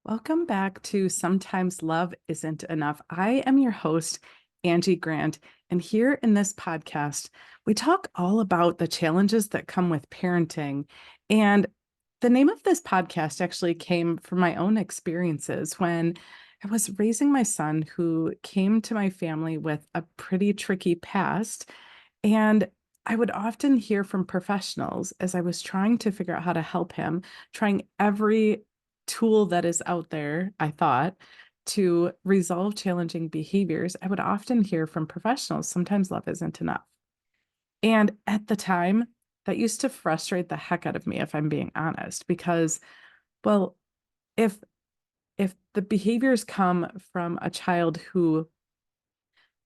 Welcome back to Sometimes Love Isn't Enough. I am your host, Angie Grandt, and here in this podcast, we talk all about the challenges that come with parenting. And the name of this podcast actually came from my own experiences when I was raising my son, who came to my family with a pretty tricky past. And I would often hear from professionals as I was trying to figure out how to help him, trying every tool that is out there, I thought, to resolve challenging behaviors. I would often hear from professionals, sometimes love isn't enough. And at the time, that used to frustrate the heck out of me, if I'm being honest, because, well, if the behaviors come from a child who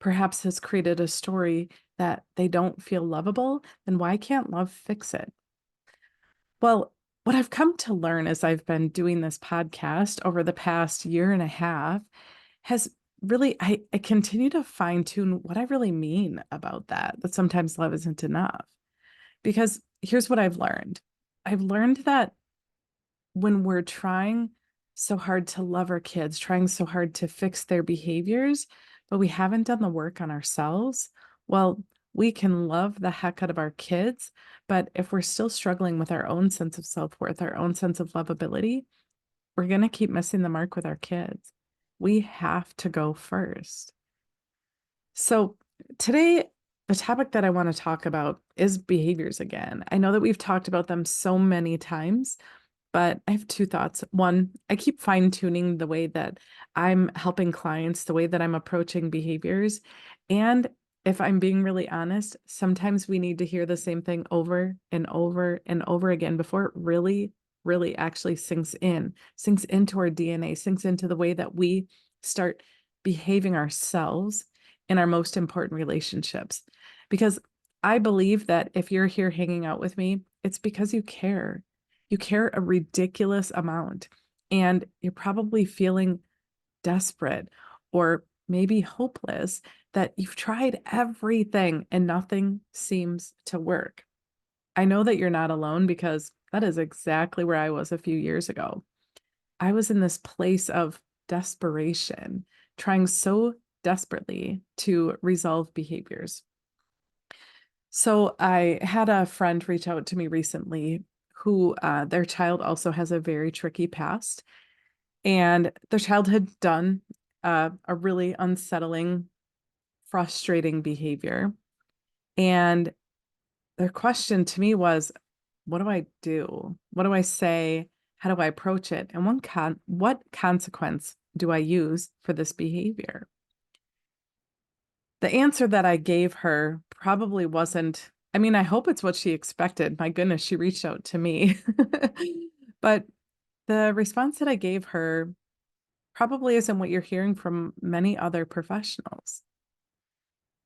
perhaps has created a story that they don't feel lovable, then why can't love fix it? Well, what I've come to learn as I've been doing this podcast over the past year and a half has really, I continue to fine tune what I really mean about that sometimes love isn't enough. Because here's what I've learned that when we're trying so hard to love our kids, trying so hard to fix their behaviors, but we haven't done the work on ourselves, well, we can love the heck out of our kids. But if we're still struggling with our own sense of self-worth, our own sense of lovability, we're going to keep missing the mark with our kids. We have to go first. So today, the topic that I want to talk about is behaviors again. I know that we've talked about them so many times, but I have two thoughts. One, I keep fine tuning the way that I'm helping clients, the way that I'm approaching behaviors. And if I'm being really honest, sometimes we need to hear the same thing over and over and over again before it really actually sinks into our DNA, sinks into the way that we start behaving ourselves in our most important relationships. Because I believe that if you're here hanging out with me, it's because you care. You care a ridiculous amount, and you're probably feeling desperate or maybe hopeless that you've tried everything and nothing seems to work. I know that you're not alone because that is exactly where I was a few years ago. I was in this place of desperation, trying so desperately to resolve behaviors. So I had a friend reach out to me recently who their child also has a very tricky past, and their child had done a really unsettling, frustrating behavior. And their question to me was, what do I do? What do I say? How do I approach it? And what consequence do I use for this behavior? The answer that I gave her probably wasn't, I mean, I hope it's what she expected. My goodness, she reached out to me. But the response that I gave her probably isn't what you're hearing from many other professionals.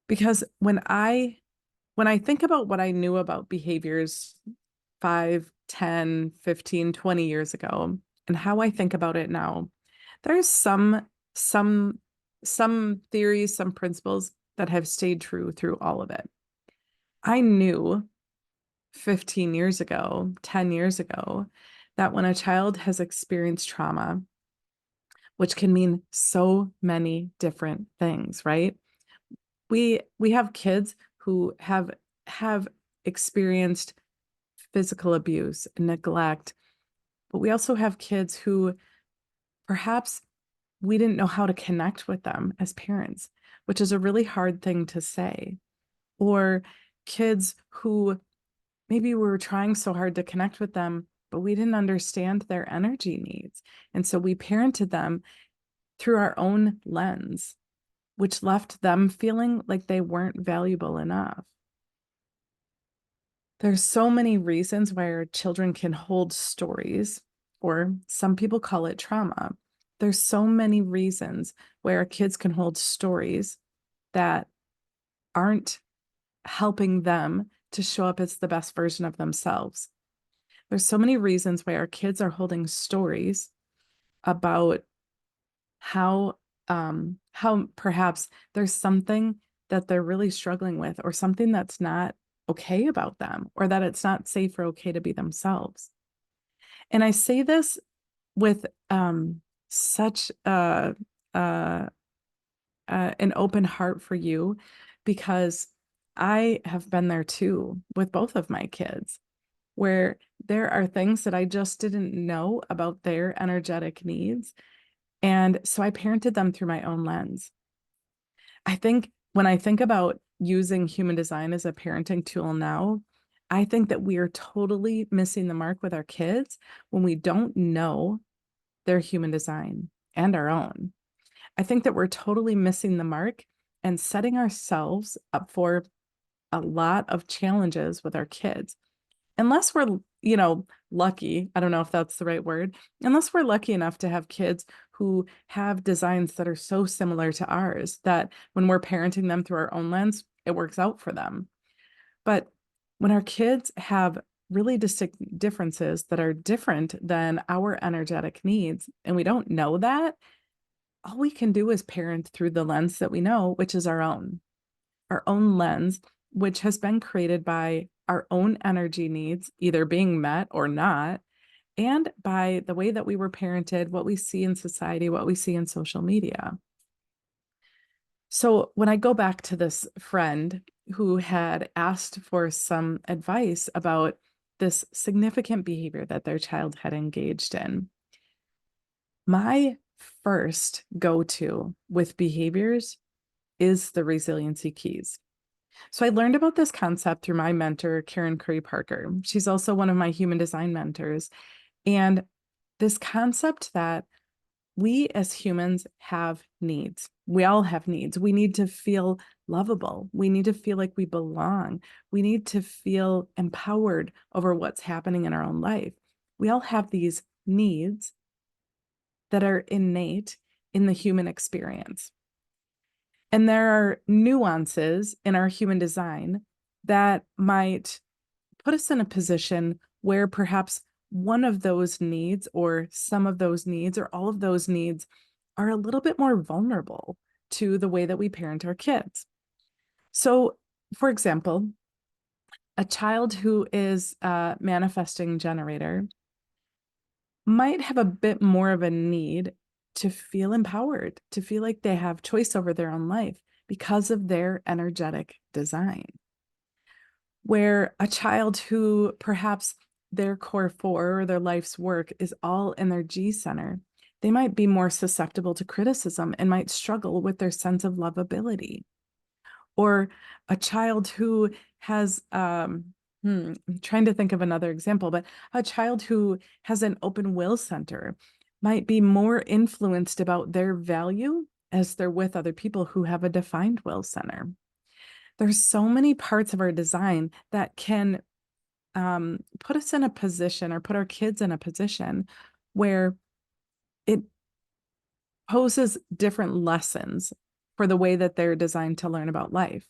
Because when I think about what I knew about behaviors 5, 10, 15, 20 years ago and how I think about it now, there's some some theories, some principles that have stayed true through all of it. I knew 15 years ago, 10 years ago, that when a child has experienced trauma, which can mean so many different things, right? We have kids who have experienced physical abuse, neglect, but we also have kids who perhaps we didn't know how to connect with them as parents, which is a really hard thing to say. Or kids who maybe we were trying so hard to connect with them, but we didn't understand their energy needs. And so we parented them through our own lens, which left them feeling like they weren't valuable enough. There's so many reasons why our children can hold stories, or some people call it trauma. There's so many reasons why our kids can hold stories that aren't helping them to show up as the best version of themselves. There's so many reasons why our kids are holding stories about how perhaps there's something that they're really struggling with, or something that's not okay about them, or that it's not safe or okay to be themselves. And I say this with such uh, an open heart for you because I have been there too with both of my kids, where there are things that I just didn't know about their energetic needs. And so I parented them through my own lens. I think when I think about using human design as a parenting tool now, I think that we are totally missing the mark with our kids when we don't know their human design and our own. I think that we're totally missing the mark and setting ourselves up for a lot of challenges with our kids. Unless we're, lucky, I don't know if that's the right word, unless we're lucky enough to have kids who have designs that are so similar to ours that when we're parenting them through our own lens, it works out for them. But when our kids have really distinct differences that are different than our energetic needs, and we don't know that, all we can do is parent through the lens that we know, which is our own lens, which has been created by our own energy needs, either being met or not, and by the way that we were parented, what we see in society, what we see in social media. So when I go back to this friend who had asked for some advice about this significant behavior that their child had engaged in, my first go-to with behaviors is the resiliency keys. So I learned about this concept through my mentor, Karen Curry Parker. She's also one of my human design mentors. And this concept that we as humans have needs. We all have needs. We need to feel lovable. We need to feel like we belong. We need to feel empowered over what's happening in our own life. We all have these needs that are innate in the human experience. And there are nuances in our human design that might put us in a position where perhaps one of those needs, or some of those needs, or all of those needs are a little bit more vulnerable to the way that we parent our kids. So, for example, a child who is a manifesting generator might have a bit more of a need to feel empowered, to feel like they have choice over their own life because of their energetic design. Where a child who perhaps their core four or their life's work is all in their G center, they might be more susceptible to criticism and might struggle with their sense of lovability. Or a child who has, I'm trying to think of another example, but a child who has an open will center might be more influenced about their value as they're with other people who have a defined will center. There's so many parts of our design that can put us in a position or put our kids in a position where it poses different lessons for the way that they're designed to learn about life.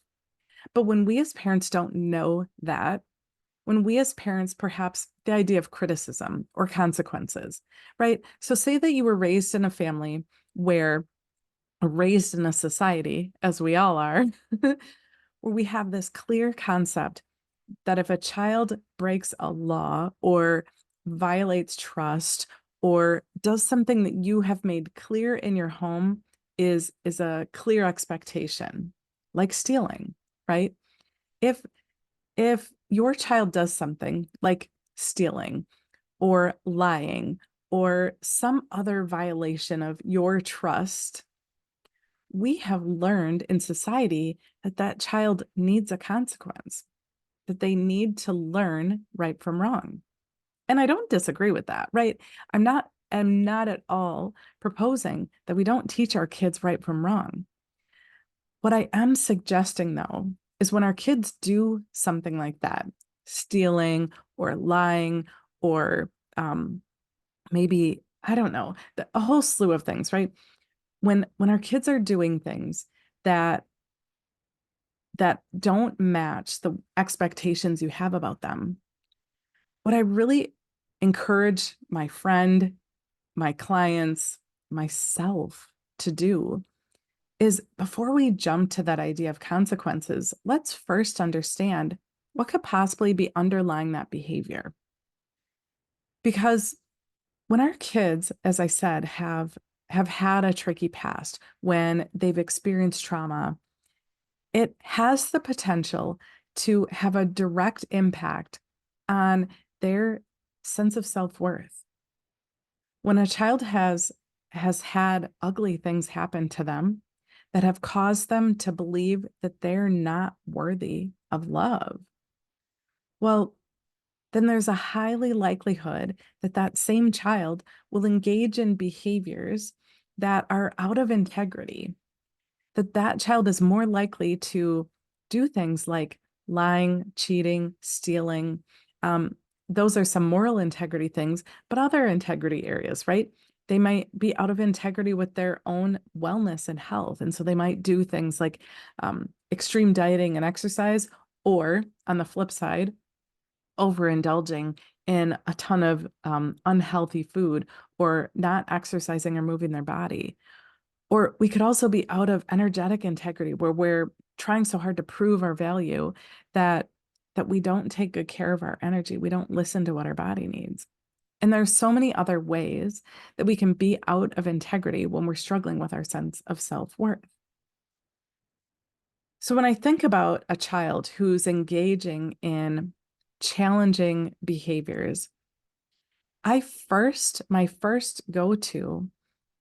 But when we as parents don't know that, when we as parents, perhaps the idea of criticism or consequences, right? So say that you were raised in a family where, raised in a society, as we all are, where we have this clear concept that if a child breaks a law or violates trust or does something that you have made clear in your home is a clear expectation, like stealing, right? If if your child does something like stealing or lying or some other violation of your trust, we have learned in society that that child needs a consequence, that they need to learn right from wrong. And I don't disagree with that, right? I'm not at all proposing that we don't teach our kids right from wrong. What I am suggesting, though, is when our kids do something like that, stealing or lying or maybe, I don't know, a whole slew of things, right? When our kids are doing things that don't match the expectations you have about them, what I really encourage my friend, my clients, myself to do is before we jump to that idea of consequences, let's first understand what could possibly be underlying that behavior. Because when our kids, as I said, have have had a tricky past, when they've experienced trauma, it has the potential to have a direct impact on their sense of self-worth. When a child has had ugly things happen to them that have caused them to believe that they're not worthy of love, well, then there's a highly likelihood that that same child will engage in behaviors that are out of integrity, that that child is more likely to do things like lying, cheating, stealing. Um, those are some moral integrity things, but other integrity areas, right? They might be out of integrity with their own wellness and health. And so they might do things like extreme dieting and exercise, or on the flip side, overindulging in a ton of unhealthy food, or not exercising or moving their body. Or we could also be out of energetic integrity, where we're trying so hard to prove our value that we don't take good care of our energy. We don't listen to what our body needs. And there's so many other ways that we can be out of integrity when we're struggling with our sense of self-worth. So when I think about a child who's engaging in challenging behaviors, my first go-to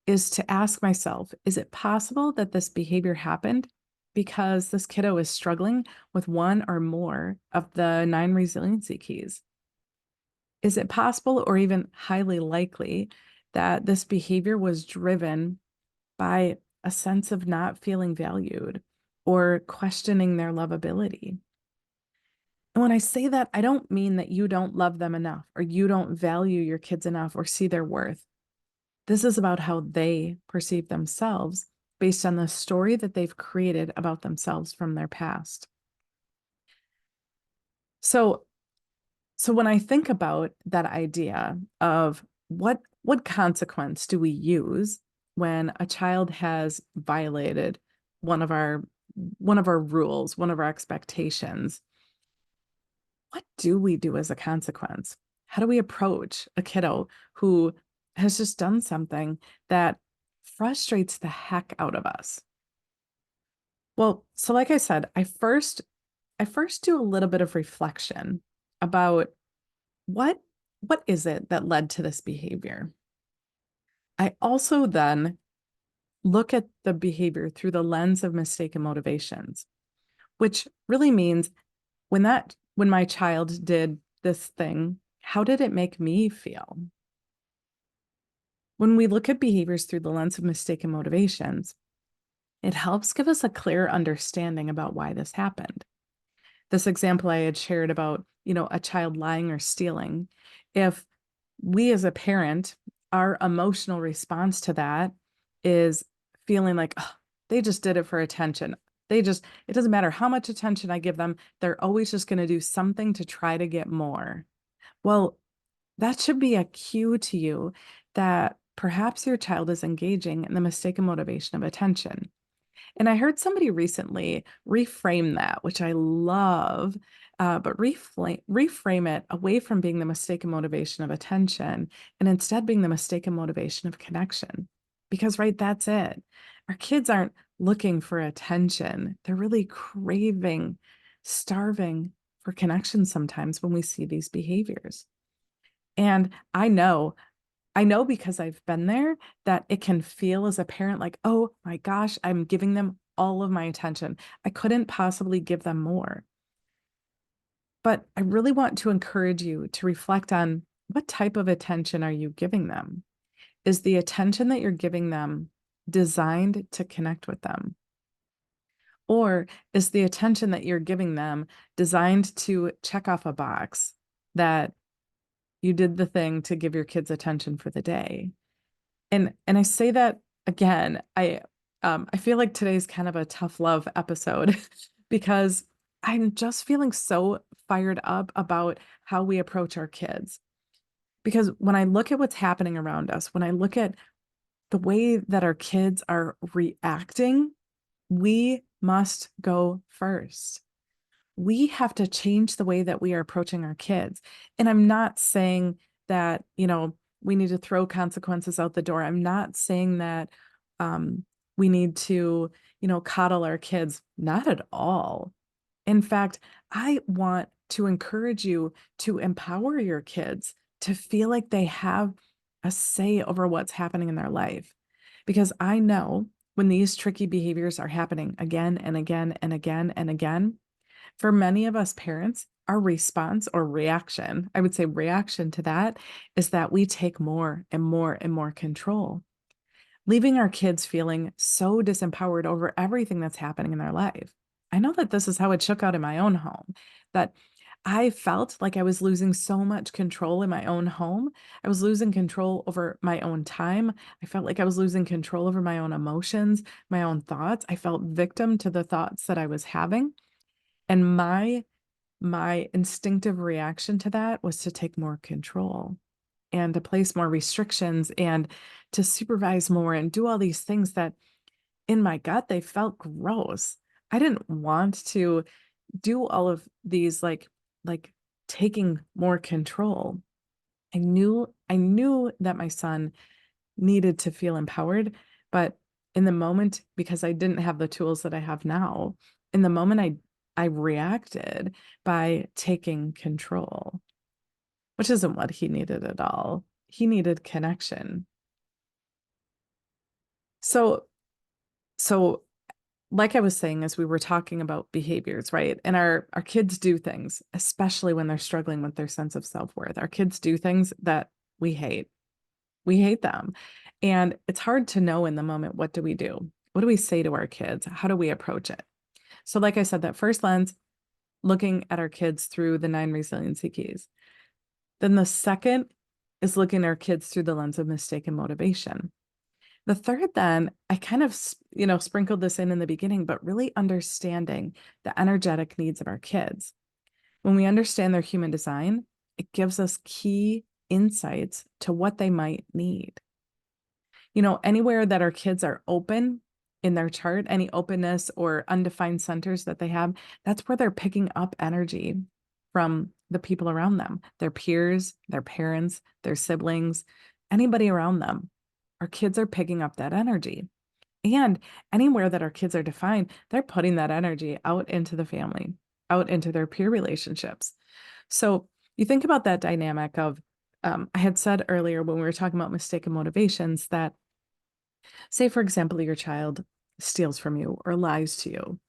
is to ask myself, is it possible that this behavior happened because this kiddo is struggling with one or more of the 9 resiliency keys? Is it possible, or even highly likely, that this behavior was driven by a sense of not feeling valued or questioning their lovability? And when I say that, I don't mean that you don't love them enough, or you don't value your kids enough, or see their worth. This is about how they perceive themselves based on the story that they've created about themselves from their past. So, when I think about that idea of what consequence do we use when a child has violated one of our rules, one of our expectations, what do we do as a consequence? How do we approach a kiddo who has just done something that frustrates the heck out of us? Well, so like I said, I first do a little bit of reflection about what what is it that led to this behavior. I also then look at the behavior through the lens of mistaken motivations, which really means when my child did this thing, how did it make me feel? When we look at behaviors through the lens of mistaken motivations, it helps give us a clear understanding about why this happened. This example I had shared about, a child lying or stealing. If we as a parent, our emotional response to that is feeling like, oh, they just did it for attention. It doesn't matter how much attention I give them, they're always just going to do something to try to get more. Well, that should be a cue to you that perhaps your child is engaging in the mistaken motivation of attention. And I heard somebody recently reframe that, which I love, but reframe it away from being the mistaken motivation of attention, and instead being the mistaken motivation of connection. Because, right, that's it. Our kids aren't looking for attention. They're really craving, starving for connection sometimes when we see these behaviors. And I know because I've been there, that it can feel as a parent like, oh my gosh, I'm giving them all of my attention. I couldn't possibly give them more. But I really want to encourage you to reflect on, what type of attention are you giving them? Is the attention that you're giving them designed to connect with them? Or is the attention that you're giving them designed to check off a box that you did the thing to give your kids attention for the day? And I say that again, I feel like today's kind of a tough love episode because I'm just feeling so fired up about how we approach our kids. Because when I look at what's happening around us, when I look at the way that our kids are reacting, we must go first. We have to change the way that we are approaching our kids. And I'm not saying that, we need to throw consequences out the door. I'm not saying that um, we need to, coddle our kids. Not at all. In fact, I want to encourage you to empower your kids to feel like they have a say over what's happening in their life. Because I know when these tricky behaviors are happening again and again and again and again, for many of us parents, our response or reaction, I would say reaction to that, is that we take more and more and more control, leaving our kids feeling so disempowered over everything that's happening in their life. I know that this is how it shook out in my own home, that I felt like I was losing so much control in my own home. I was losing control over my own time. I felt like I was losing control over my own emotions, my own thoughts. I felt victim to the thoughts that I was having. And my instinctive reaction to that was to take more control and to place more restrictions and to supervise more and do all these things that in my gut they felt gross. I didn't want to do all of these like taking more control. I knew that my son needed to feel empowered, but in the moment, because I didn't have the tools that I have now, in the moment I reacted by taking control, which isn't what he needed at all. He needed connection. So, so like I was saying, as we were talking about behaviors, right? And our kids do things, especially when they're struggling with their sense of self-worth. Our kids do things that we hate. We hate them. And it's hard to know in the moment, what do we do? What do we say to our kids? How do we approach it? So, like I said, that first lens, looking at our kids through the 9 resiliency keys. Then the second is looking at our kids through the lens of mistaken motivation. The third, then, I kind of, sprinkled this in the beginning, but really understanding the energetic needs of our kids. When we understand their human design, it gives us key insights to what they might need. Anywhere that our kids are open in their chart, any openness or undefined centers that they have, that's where they're picking up energy from the people around them, their peers, their parents, their siblings, anybody around them. Our kids are picking up that energy. And anywhere that our kids are defined, they're putting that energy out into the family, out into their peer relationships. So you think about that dynamic of, I had said earlier when we were talking about mistaken motivations that, say, for example, your child steals from you or lies to you,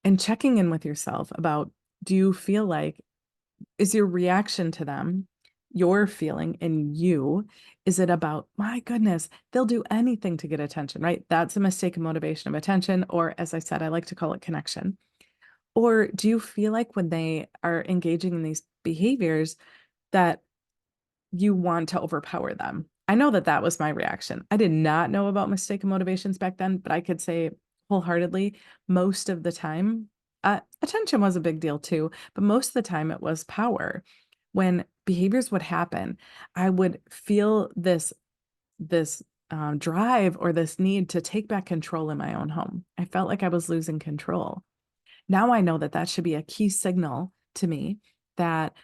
and checking in with yourself about, do you feel like, is your reaction to them, your feeling in you, is it about, my goodness, they'll do anything to get attention, right? That's a mistaken motivation of attention, or as I said, I like to call it connection. Or do you feel like when they are engaging in these behaviors that you want to overpower them? I know that that was my reaction. I did not know about mistaken motivations back then, but I could say wholeheartedly, most of the time, attention was a big deal too, but most of the time it was power. When behaviors would happen, I would feel this drive or this need to take back control in my own home. I felt like I was losing control. Now I know that that should be a key signal to me that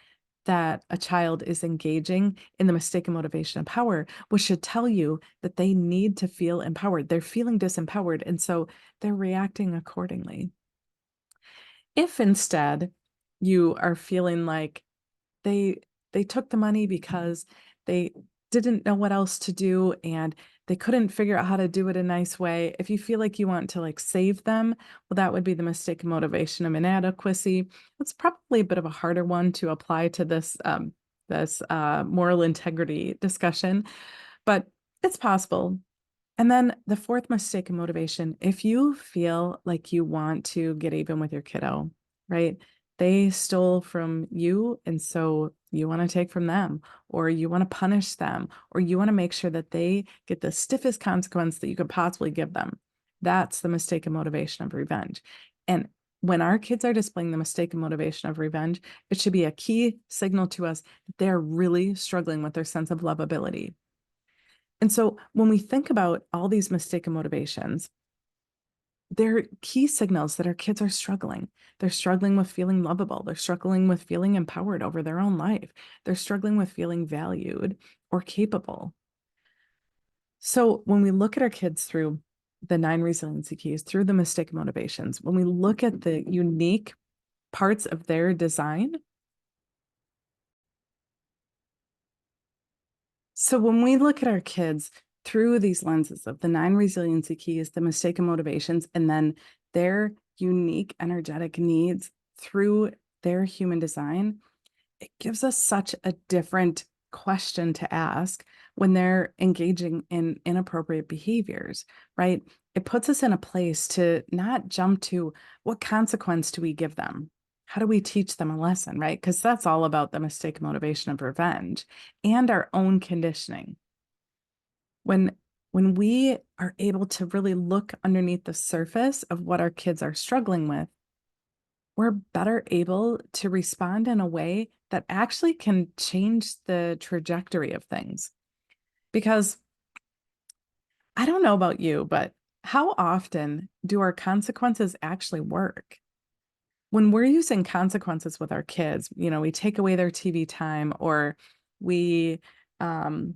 a child is engaging in the mistaken motivation of power, which should tell you that they need to feel empowered. They're feeling disempowered, and so they're reacting accordingly. If instead you are feeling like they they took the money because they didn't know what else to do and they couldn't figure out how to do it a nice way. If you feel like you want to like save them, well, that would be the mistaken motivation of inadequacy. It's probably a bit of a harder one to apply to this moral integrity discussion, but it's possible. And then the fourth mistaken motivation, if you feel like you want to get even with your kiddo, right? They stole from you, and so you want to take from them, or you want to punish them, or you want to make sure that they get the stiffest consequence that you could possibly give them. That's the mistaken motivation of revenge. And when our kids are displaying the mistaken motivation of revenge, it should be a key signal to us that they're really struggling with their sense of lovability. And so when we think about all these mistaken motivations, they're key signals that our kids are struggling. They're struggling with feeling lovable. They're struggling with feeling empowered over their own life. They're struggling with feeling valued or capable. So when we look at our kids through the 9 resiliency keys, through the mistake motivations, when we look at the unique parts of their design, so when we look at our kids through these lenses of the 9 resiliency keys, the mistake motivations, and then their unique energetic needs through their human design, it gives us such a different question to ask when they're engaging in inappropriate behaviors, right? It puts us in a place to not jump to what consequence do we give them? How do we teach them a lesson, right? Because that's all about the mistake motivation of revenge and our own conditioning. When when we are able to really look underneath the surface of what our kids are struggling with, we're better able to respond in a way that actually can change the trajectory of things. Because I don't know about you, but how often do our consequences actually work? When we're using consequences with our kids, we take away their TV time or we um,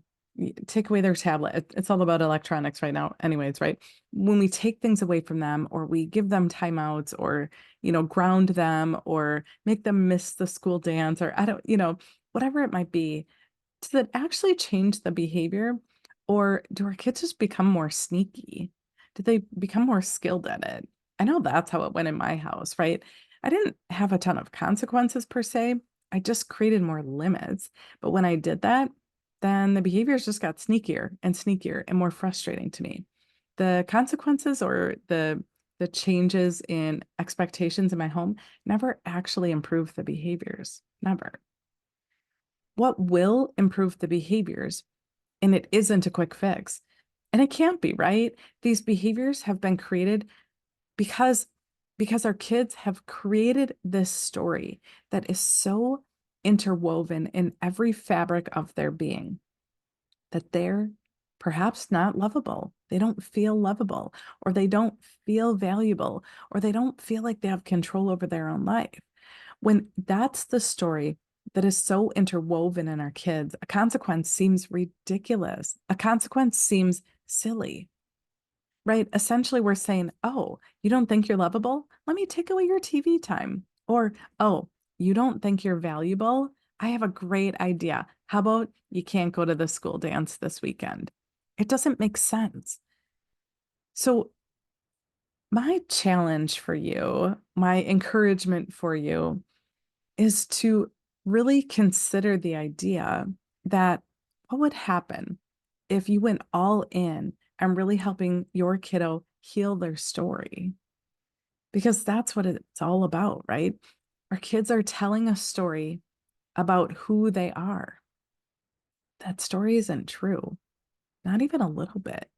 take away their tablet. It's all about electronics right now, anyways, right? When we take things away from them or we give them timeouts or, ground them or make them miss the school dance or I don't, whatever it might be, does it actually change the behavior or do our kids just become more sneaky? Do they become more skilled at it? I know that's how it went in my house, right? I didn't have a ton of consequences per se. I just created more limits. But when I did that, then the behaviors just got sneakier and more frustrating to me. The consequences or the changes in expectations in my home never actually improved the behaviors. Never. What will improve the behaviors? And it isn't a quick fix. And it can't be, right? These behaviors have been created because our kids have created this story that is so interwoven in every fabric of their being that they're perhaps not lovable. They don't feel lovable, or they don't feel valuable, or they don't feel like they have control over their own life. When that's the story that is so interwoven in our kids, a consequence seems ridiculous. A consequence seems silly, right? Essentially, we're saying, oh, you don't think you're lovable? Let me take away your TV time. Or, oh, you don't think you're valuable? I have a great idea. How about you can't go to the school dance this weekend? It doesn't make sense. So, my challenge for you, my encouragement for you is to really consider the idea that what would happen if you went all in and really helping your kiddo heal their story? Because that's what it's all about, right? Our kids are telling a story about who they are. That story isn't true, not even a little bit.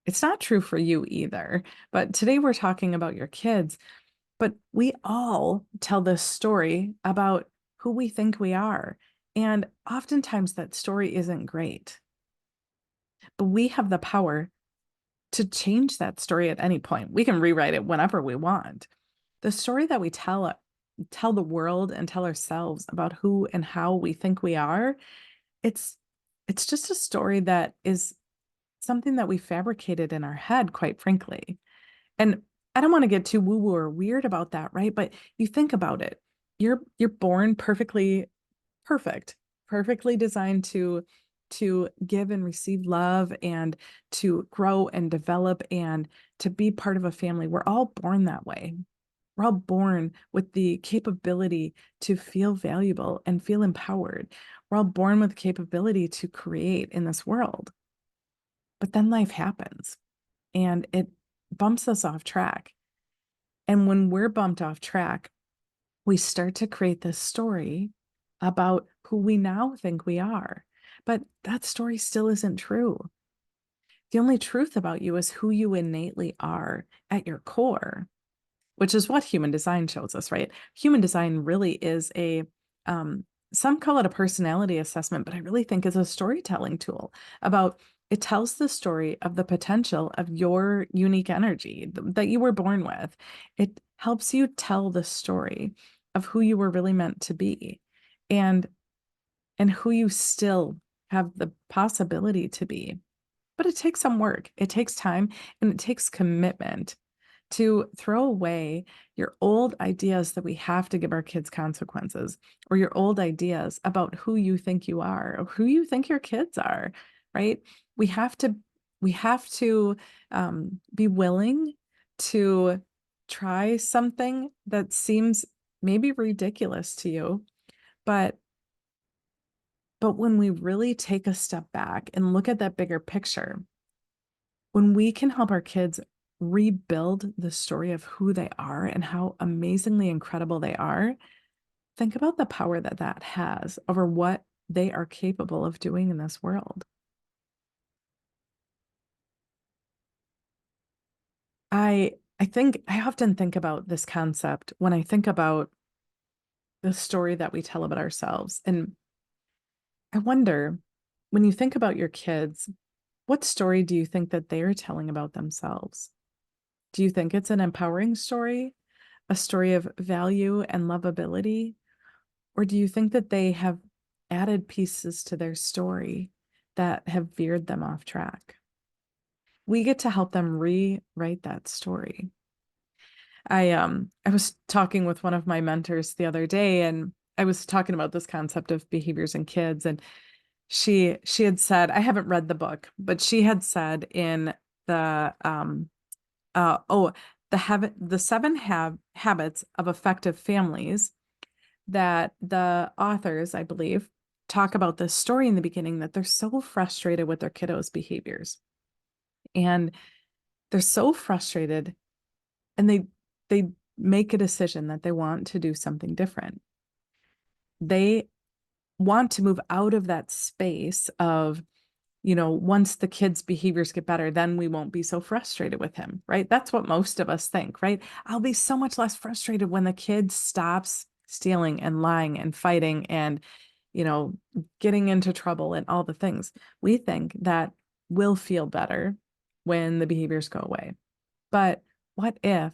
It's not true for you either. But today we're talking about your kids. But we all tell this story about who we think we are. And oftentimes that story isn't great. But we have the power to change that story at any point. We can rewrite it whenever we want. The story that we tell the world and tell ourselves about who and how we think we are, it's it's just a story that is something that we fabricated in our head, quite frankly. And I don't want to get too woo-woo or weird about that, right? But you think about it. You're born perfectly perfect, perfectly designed to give and receive love and to grow and develop and to be part of a family. We're all born that way. We're all born with the capability to feel valuable and feel empowered. We're all born with the capability to create in this world. But then life happens and it bumps us off track. And when we're bumped off track, we start to create this story about who we now think we are. But that story still isn't true. The only truth about you is who you innately are at your core, which is what human design shows us, right? Human design really is um, some call it a personality assessment, but I really think it's a storytelling tool about It tells the story of the potential of your unique energy that you were born with. It helps you tell the story of who you were really meant to be and who you still have the possibility to be. But it takes some work. It takes time and it takes commitment to throw away your old ideas that we have to give our kids consequences, or your old ideas about who you think you are or who you think your kids are, right? We have to we have to be willing to try something that seems maybe ridiculous to you, but when we really take a step back and look at that bigger picture, when we can help our kids rebuild the story of who they are and how amazingly incredible they are, think about the power that that has over what they are capable of doing in this world. I often think about this concept when I think about the story that we tell about ourselves. And I wonder, when you think about your kids, what story do you think that they're telling about themselves? Do you think it's an empowering story, a story of value and lovability? Or do you think that they have added pieces to their story that have veered them off track? We get to help them rewrite that story. I was talking with one of my mentors the other day, and I was talking about this concept of behaviors in kids, and she had said, I haven't read the book, but she had said in the oh, the habits of effective families, that the authors, I believe, talk about this story in the beginning, that they're so frustrated with their kiddos' behaviors. And they're so frustrated, and they make a decision that they want to do something different. They want to move out of that space of, once the kid's behaviors get better, then we won't be so frustrated with him, right? That's what most of us think, right? I'll be so much less frustrated when the kid stops stealing and lying and fighting and, you know, getting into trouble and all the things. We think that we'll feel better when the behaviors go away. But what if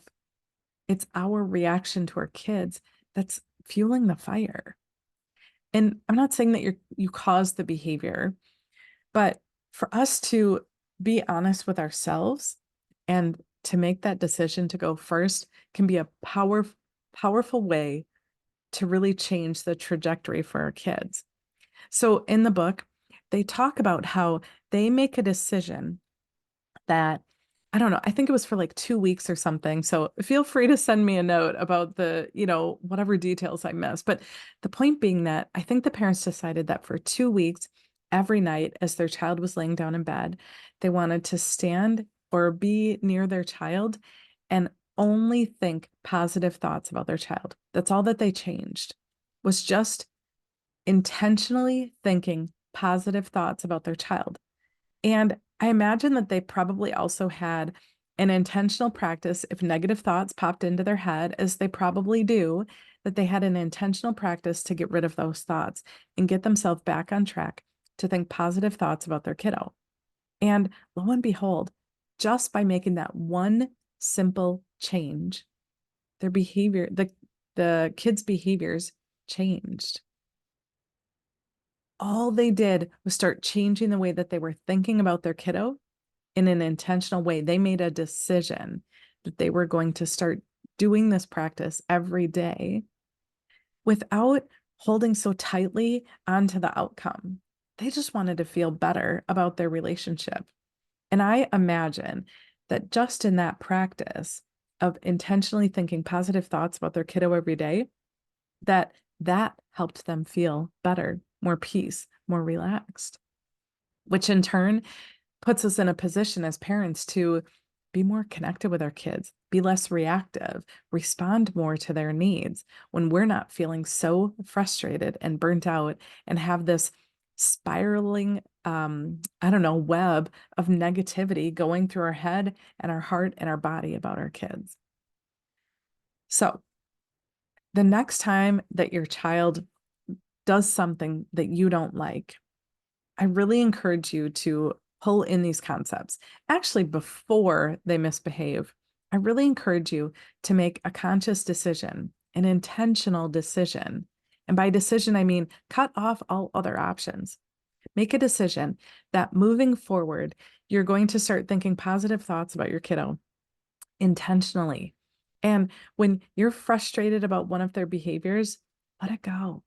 it's our reaction to our kids that's fueling the fire? And I'm not saying that you caused the behavior, but for us to be honest with ourselves and to make that decision to go first can be a powerful way to really change the trajectory for our kids. So in the book, they talk about how they make a decision that, I don't know, I think it was for like 2 weeks or something. So feel free to send me a note about the, whatever details I missed. But the point being that I think the parents decided that for 2 weeks, every night as their child was laying down in bed, they wanted to stand or be near their child and only think positive thoughts about their child. That's all that they changed, was just intentionally thinking positive thoughts about their child. And I imagine that they probably also had an intentional practice if negative thoughts popped into their head, as they probably do, that they had an intentional practice to get rid of those thoughts and get themselves back on track to think positive thoughts about their kiddo. And lo and behold, just by making that one simple change, their behavior, the kids' behaviors changed. All they did was start changing the way that they were thinking about their kiddo in an intentional way. They made a decision that they were going to start doing this practice every day without holding so tightly onto the outcome. They just wanted to feel better about their relationship. And I imagine that just in that practice of intentionally thinking positive thoughts about their kiddo every day, that helped them feel better, more peace, more relaxed, which in turn puts us in a position as parents to be more connected with our kids, be less reactive, respond more to their needs when we're not feeling so frustrated and burnt out and have this spiraling, I don't know, web of negativity going through our head and our heart and our body about our kids. So the next time that your child does something that you don't like, I really encourage you to pull in these concepts. Actually, before they misbehave, I really encourage you to make a conscious decision, an intentional decision. And by decision, I mean cut off all other options. Make a decision that moving forward, you're going to start thinking positive thoughts about your kiddo intentionally. And when you're frustrated about one of their behaviors, let it go.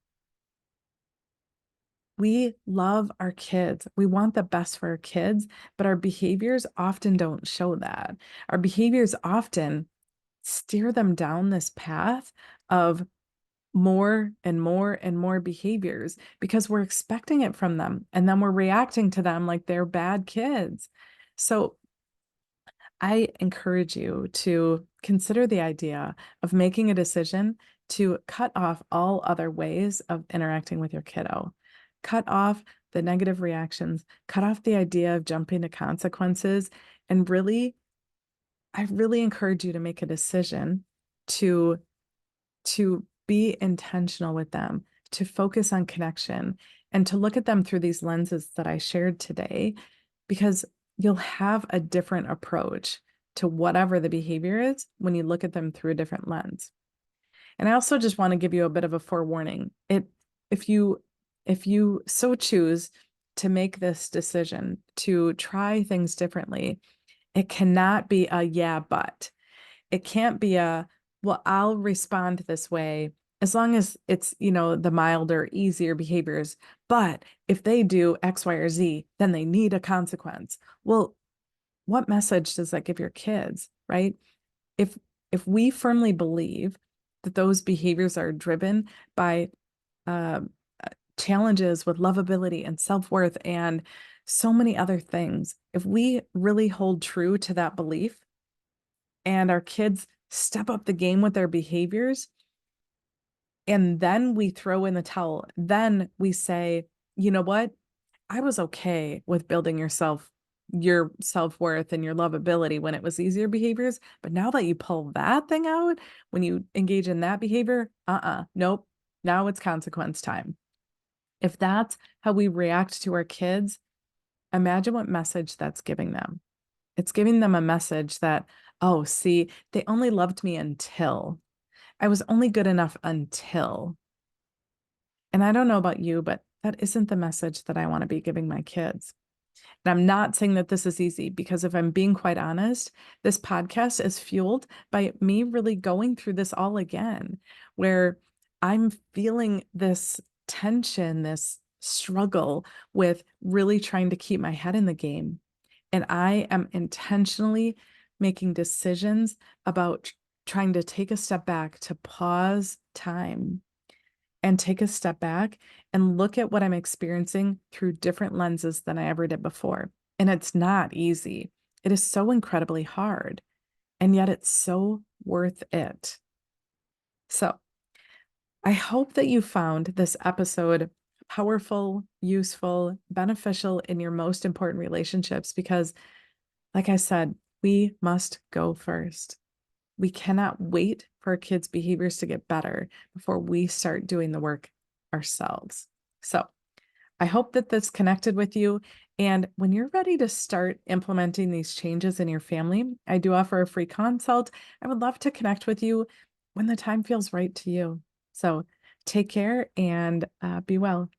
We love our kids. We want the best for our kids, but our behaviors often don't show that. Our behaviors often steer them down this path of more and more and more behaviors because we're expecting it from them. And then we're reacting to them like they're bad kids. So I encourage you to consider the idea of making a decision to cut off all other ways of interacting with your kiddo. Cut off the negative reactions, cut off the idea of jumping to consequences, and I really encourage you to make a decision to be intentional with them, to focus on connection, and to look at them through these lenses that I shared today, because you'll have a different approach to whatever the behavior is when you look at them through a different lens. And I also just want to give you a bit of a forewarning. If you so choose to make this decision to try things differently, it cannot be a yeah, but. It can't be a, well, I'll respond this way as long as it's, the milder, easier behaviors. But if they do X, Y, or Z, then they need a consequence. Well, what message does that give your kids, right? If we firmly believe that those behaviors are driven by uh, challenges with lovability and self-worth and so many other things, if we really hold true to that belief and our kids step up the game with their behaviors, and then we throw in the towel, then we say, you know what? I was okay with building your self-worth and your lovability when it was easier behaviors. But now that you pull that thing out, when you engage in that behavior, nope. Now it's consequence time. If that's how we react to our kids, imagine what message that's giving them. It's giving them a message that, oh, see, they only loved me until I was only good enough until. And I don't know about you, but that isn't the message that I want to be giving my kids. And I'm not saying that this is easy because if I'm being quite honest, this podcast is fueled by me really going through this all again, where I'm feeling this tension, this struggle with really trying to keep my head in the game. And I am intentionally making decisions about trying to take a step back, to pause time and take a step back and look at what I'm experiencing through different lenses than I ever did before. And it's not easy. It is so incredibly hard, and yet it's so worth it. So I hope that you found this episode powerful, useful, beneficial in your most important relationships, because like I said, we must go first. We cannot wait for our kids' behaviors to get better before we start doing the work ourselves. So I hope that this connected with you. And when you're ready to start implementing these changes in your family, I do offer a free consult. I would love to connect with you when the time feels right to you. So take care and be well.